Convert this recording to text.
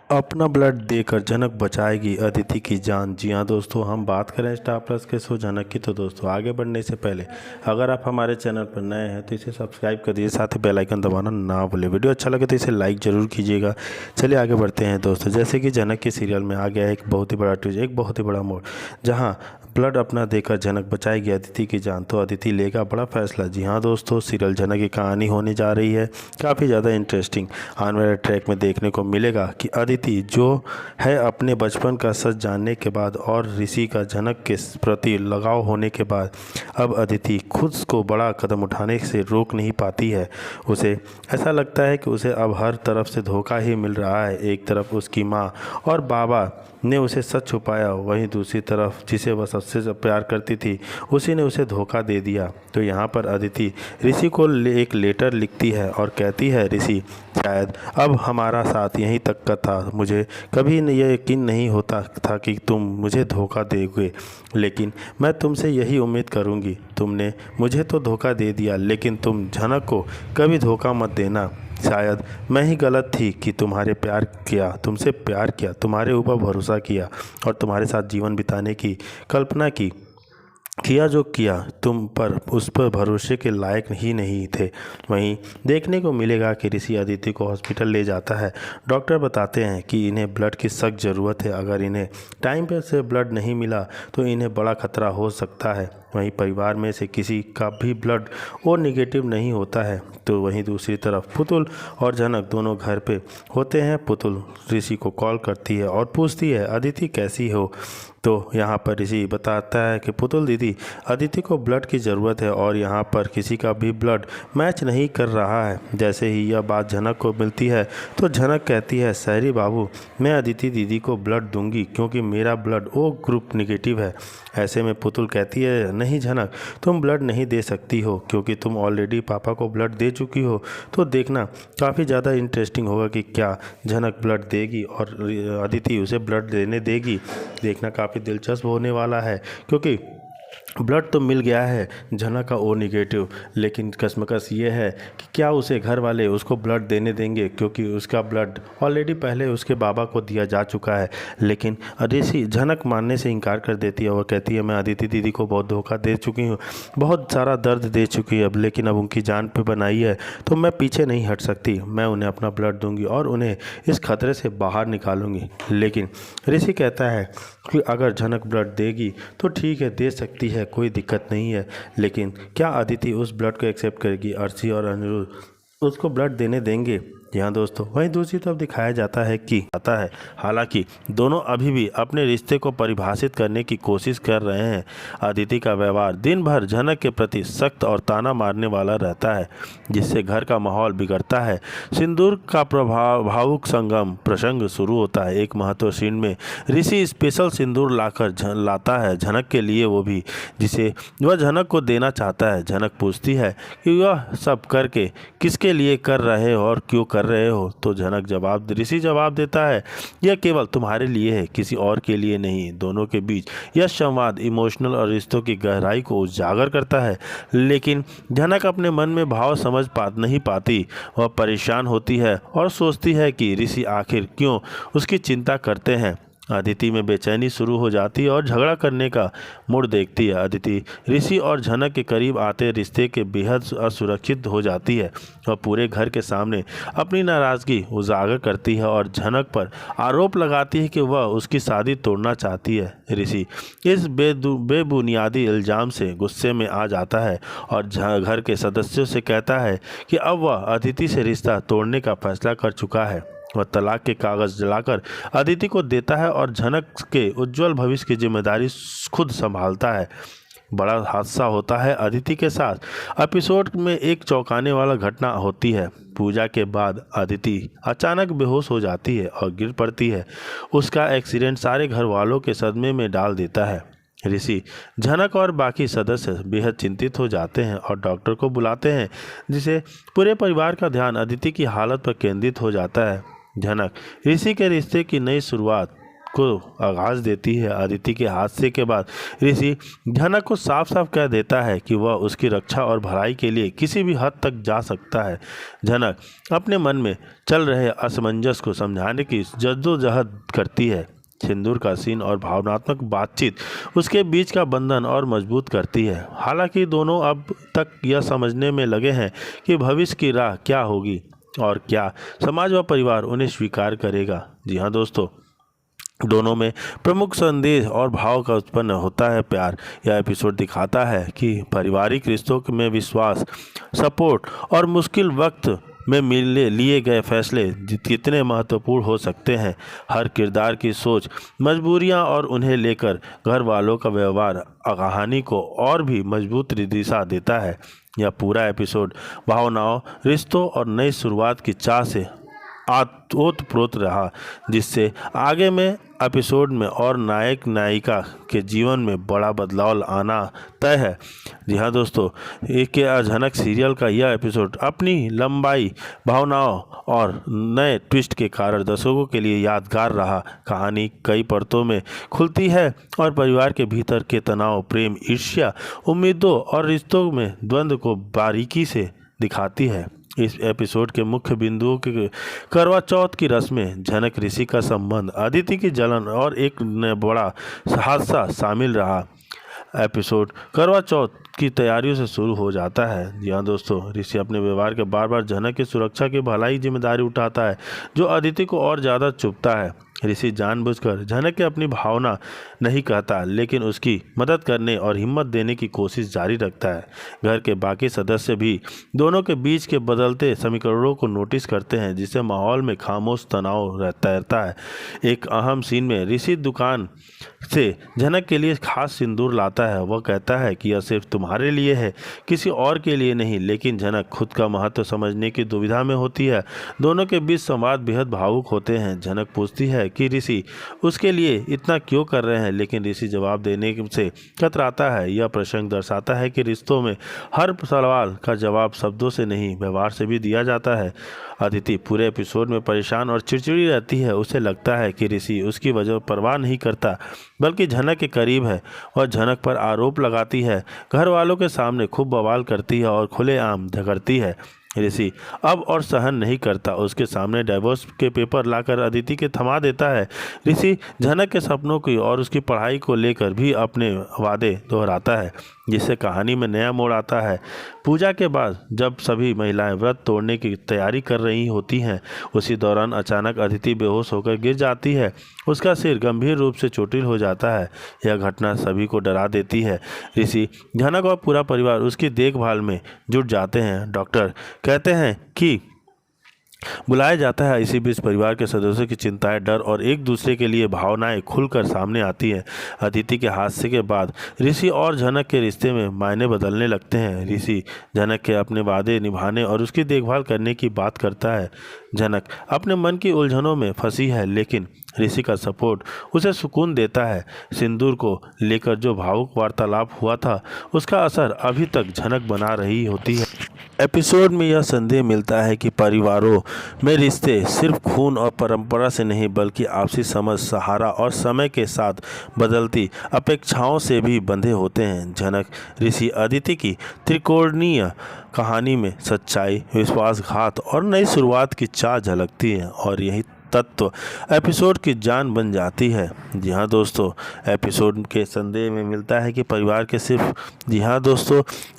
अपना ब्लड देकर झनक बचाएगी अदिति की जान। जी हाँ दोस्तों, हम बात करें स्टार प्लस के शो झनक की। तो दोस्तों आगे बढ़ने से पहले अगर आप हमारे चैनल पर नए हैं तो इसे सब्सक्राइब कर दीजिए, साथ ही बेल आइकन दबाना ना भूलें। वीडियो अच्छा लगे तो इसे लाइक ज़रूर कीजिएगा। चलिए आगे बढ़ते हैं दोस्तों। जैसे कि झनक के सीरियल में आ गया है एक बहुत ही बड़ा ट्विस्ट, एक बहुत ही बड़ा मोड़, जहाँ ब्लड अपना देकर झनक बचाएगी अदिति की जान। तो अदिति लेगा बड़ा फैसला। जी हाँ दोस्तों, सीरियल झनक की कहानी होने जा रही है काफ़ी ज़्यादा इंटरेस्टिंग। आने वाले ट्रैक में देखने को मिलेगा कि अदिति जो है अपने बचपन का सच जानने के बाद और ऋषि का झनक के प्रति लगाव होने के बाद अब अदिति खुद को बड़ा कदम उठाने से रोक नहीं पाती है। उसे ऐसा लगता है कि उसे अब हर तरफ से धोखा ही मिल रहा है। एक तरफ उसकी माँ और बाबा ने उसे सच छुपाया, वहीं दूसरी तरफ जिसे वह सबसे प्यार करती थी उसी ने उसे धोखा दे दिया। तो यहाँ पर अदिति ऋषि को एक लेटर लिखती है और कहती है, ऋषि शायद अब हमारा साथ यहीं तक का था। मुझे कभी ये यकीन नहीं होता था कि तुम मुझे धोखा दोगे, लेकिन मैं तुमसे यही उम्मीद करूँगी। तुमने मुझे तो धोखा दे दिया, लेकिन तुम झनक को कभी धोखा मत देना। शायद मैं ही गलत थी कि तुमसे प्यार किया, तुम्हारे ऊपर भरोसा किया और तुम्हारे साथ जीवन बिताने की कल्पना की। जो किया तुम पर उस पर भरोसे के लायक ही नहीं थे। वहीं देखने को मिलेगा कि ऋषि अदिति को हॉस्पिटल ले जाता है। डॉक्टर बताते हैं कि इन्हें ब्लड की सख्त ज़रूरत है। अगर इन्हें टाइम पे से ब्लड नहीं मिला तो इन्हें बड़ा खतरा हो सकता है। वहीं परिवार में से किसी का भी ब्लड ओ नेगेटिव नहीं होता है। तो वहीं दूसरी तरफ पुतुल और झनक दोनों घर पे होते हैं। पुतुल ऋषि को कॉल करती है और पूछती है, अदिति कैसी हो। तो यहाँ पर ऋषि बताता है कि पुतुल दीदी, अदिति को ब्लड की ज़रूरत है और यहाँ पर किसी का भी ब्लड मैच नहीं कर रहा है। जैसे ही यह बात झनक को मिलती है तो झनक कहती है, सहरी बाबू, मैं अदिति दीदी को ब्लड दूंगी क्योंकि मेरा ब्लड ओ ग्रुप निगेटिव है। ऐसे में पुतुल कहती है, नहीं झनक, तुम ब्लड नहीं दे सकती हो क्योंकि तुम ऑलरेडी पापा को ब्लड दे चुकी हो। तो देखना काफ़ी ज़्यादा इंटरेस्टिंग होगा कि क्या झनक ब्लड देगी और अदिति उसे ब्लड देने देगी। देखना काफ़ी दिलचस्प होने वाला है क्योंकि ब्लड तो मिल गया है झनक का ओ नेगेटिव, लेकिन कशमकश ये है कि क्या उसे घर वाले उसको ब्लड देने देंगे क्योंकि उसका ब्लड ऑलरेडी पहले उसके बाबा को दिया जा चुका है। लेकिन ऋषि झनक मानने से इनकार कर देती है और कहती है, मैं अदिति दीदी को बहुत धोखा दे चुकी हूँ, बहुत सारा दर्द दे चुकी है अब, लेकिन अब उनकी जान पे बनाई है तो मैं पीछे नहीं हट सकती। मैं उन्हें अपना ब्लड दूंगी और उन्हें इस खतरे से बाहर निकालूंगी। लेकिन ऋषि कहता है कि अगर झनक ब्लड देगी तो ठीक है, दे सकती है, कोई दिक्कत नहीं है, लेकिन क्या अदिति उस ब्लड को एक्सेप्ट करेगी? अर्शी और अनिरुद्ध उसको ब्लड देने देंगे? जी हाँ दोस्तों, वहीं दूसरी तरफ दिखाया जाता है कि हालांकि दोनों अभी भी अपने रिश्ते को परिभाषित करने की कोशिश कर रहे हैं। अदिति का व्यवहार दिन भर झनक के प्रति सख्त और ताना मारने वाला रहता है, जिससे घर का माहौल बिगड़ता है। सिंदूर का भावुक संगम प्रसंग शुरू होता है। एक महत्व सीन में ऋषि स्पेशल सिंदूर लाता है झनक के लिए, वो भी जिसे वह झनक को देना चाहता है। झनक पूछती है कि वह सब करके किसके लिए कर रहे हो और क्यों कर रहे हो। तो ऋषि जवाब देता है, यह केवल तुम्हारे लिए है, किसी और के लिए नहीं। दोनों के बीच यह संवाद इमोशनल और रिश्तों की गहराई को उजागर करता है। लेकिन झनक अपने मन में भाव नहीं पाती। वह परेशान होती है और सोचती है कि ऋषि आखिर क्यों उसकी चिंता करते हैं। अदिति में बेचैनी शुरू हो जाती है और झगड़ा करने का मूड देखती है। अदिति ऋषि और झनक के करीब आते रिश्ते के बेहद असुरक्षित हो जाती है। वह पूरे घर के सामने अपनी नाराज़गी उजागर करती है और झनक पर आरोप लगाती है कि वह उसकी शादी तोड़ना चाहती है। ऋषि इस बेबुनियादी इल्ज़ाम से गुस्से में आ जाता है और घर के सदस्यों से कहता है कि अब वह अदिति से रिश्ता तोड़ने का फैसला कर चुका है। वह तलाक के कागज जलाकर अदिति को देता है और झनक के उज्जवल भविष्य की जिम्मेदारी खुद संभालता है। बड़ा हादसा होता है अदिति के साथ। एपिसोड में एक चौंकाने वाला घटना होती है। पूजा के बाद अदिति अचानक बेहोश हो जाती है और गिर पड़ती है। उसका एक्सीडेंट सारे घर वालों के सदमे में डाल देता है। ऋषि, झनक और बाकी सदस्य बेहद चिंतित हो जाते हैं और डॉक्टर को बुलाते हैं, जिसे पूरे परिवार का ध्यान अदिति की हालत पर केंद्रित हो जाता है। झनक ऋषि के रिश्ते की नई शुरुआत को आगाज देती है। अदिति के हादसे के बाद ऋषि झनक को साफ साफ कह देता है कि वह उसकी रक्षा और भलाई के लिए किसी भी हद तक जा सकता है। झनक अपने मन में चल रहे असमंजस को समझाने की जद्दोजहद करती है। सिंदूर का सीन और भावनात्मक बातचीत उसके बीच का बंधन और मजबूत करती है। हालांकि दोनों अब तक यह समझने में लगे हैं कि भविष्य की राह क्या होगी और क्या समाज व परिवार उन्हें स्वीकार करेगा। जी हाँ दोस्तों, दोनों में प्रमुख संदेश और भाव का उत्पन्न होता है प्यार। यह एपिसोड दिखाता है कि पारिवारिक रिश्तों में विश्वास, सपोर्ट और मुश्किल वक्त में लिए गए फैसले कितने महत्वपूर्ण हो सकते हैं। हर किरदार की सोच, मजबूरियां और उन्हें लेकर घर वालों का व्यवहार कहानी को और भी मजबूत दिशा देता है। यह पूरा एपिसोड भावनाओं, रिश्तों और नई शुरुआत की चाह से ओतप्रोत रहा, जिससे आगे में एपिसोड में और नायक नायिका के जीवन में बड़ा बदलाव आना तय है। जी हाँ दोस्तों, एक झनक सीरियल का यह एपिसोड अपनी लंबाई, भावनाओं और नए ट्विस्ट के कारण दर्शकों के लिए यादगार रहा। कहानी कई परतों में खुलती है और परिवार के भीतर के तनाव, प्रेम, ईर्ष्या, उम्मीदों और रिश्तों में द्वंद्व को बारीकी से दिखाती है। इस एपिसोड के मुख्य बिंदुओं के करवा चौथ की रस्में, झनक ऋषि का संबंध, अदिति की जलन और एक बड़ा हादसा शामिल रहा। एपिसोड करवा चौथ की तैयारियों से शुरू हो जाता है। जी हाँ दोस्तों, ऋषि अपने व्यवहार के बार बार झनक की सुरक्षा की भलाई जिम्मेदारी उठाता है, जो अदिति को और ज़्यादा चुभता है। ऋषि जानबूझकर झनक के अपनी भावना नहीं कहता, लेकिन उसकी मदद करने और हिम्मत देने की कोशिश जारी रखता है। घर के बाकी सदस्य भी दोनों के बीच के बदलते समीकरणों को नोटिस करते हैं, जिससे माहौल में खामोश तनाव रहता है। एक अहम सीन में ऋषि दुकान से झनक के लिए खास सिंदूर लाता है। वह कहता है कि यह सिर्फ तुम्हारे लिए है, किसी और के लिए नहीं। लेकिन झनक खुद का महत्व समझने की दुविधा में होती है। दोनों के बीच संवाद बेहद भावुक होते हैं। झनक पूछती है कि ऋषि उसके लिए इतना क्यों कर रहे हैं, लेकिन ऋषि जवाब देने से कतराता है। यह प्रसंग दर्शाता है कि रिश्तों में हर सवाल का जवाब शब्दों से नहीं, व्यवहार से भी दिया जाता है। अदिति पूरे एपिसोड में परेशान और चिड़चिड़ी रहती है। उसे लगता है कि ऋषि उसकी वजह परवाह नहीं करता, बल्कि झनक के करीब है। वह झनक पर आरोप लगाती है, घर वालों के सामने खूब बवाल करती है और खुलेआम झगड़ती है। ऋषि अब और सहन नहीं करता, उसके सामने डाइवोर्स के पेपर लाकर अदिति के थमा देता है। ऋषि झनक के सपनों की और उसकी पढ़ाई को लेकर भी अपने वादे दोहराता है, जिससे कहानी में नया मोड़ आता है। पूजा के बाद जब सभी महिलाएं व्रत तोड़ने की तैयारी कर रही होती हैं, उसी दौरान अचानक अदिति बेहोश होकर गिर जाती है। उसका सिर गंभीर रूप से चोटिल हो जाता है। यह घटना सभी को डरा देती है। ऋषि, झनक और पूरा परिवार उसकी देखभाल में जुट जाते हैं। डॉक्टर कहते हैं कि बुलाया जाता है। इसी बीच परिवार के सदस्यों की चिंताएं, डर और एक दूसरे के लिए भावनाएं खुलकर सामने आती हैं। अदिति के हादसे के बाद ऋषि और झनक के रिश्ते में मायने बदलने लगते हैं। ऋषि झनक के अपने वादे निभाने और उसकी देखभाल करने की बात करता है। झनक अपने मन की उलझनों में फंसी है, लेकिन ऋषि का सपोर्ट उसे सुकून देता है। सिंदूर को लेकर जो भावुक वार्तालाप हुआ था, उसका असर अभी तक झनक बना रही होती है। एपिसोड में यह संदेश मिलता है कि परिवारों में रिश्ते सिर्फ खून और परंपरा से नहीं, बल्कि आपसी समझ, सहारा और समय के साथ बदलती अपेक्षाओं से भी बंधे होते हैं। झनक ऋषि अदिति की त्रिकोणीय कहानी में सच्चाई, विश्वासघात और नई शुरुआत की चाह झलकती है, और यही तत्व एपिसोड की जान बन जाती है। जी हाँ दोस्तों, एपिसोड के संदेश में मिलता है कि परिवार के सिर्फ जी हाँ दोस्तों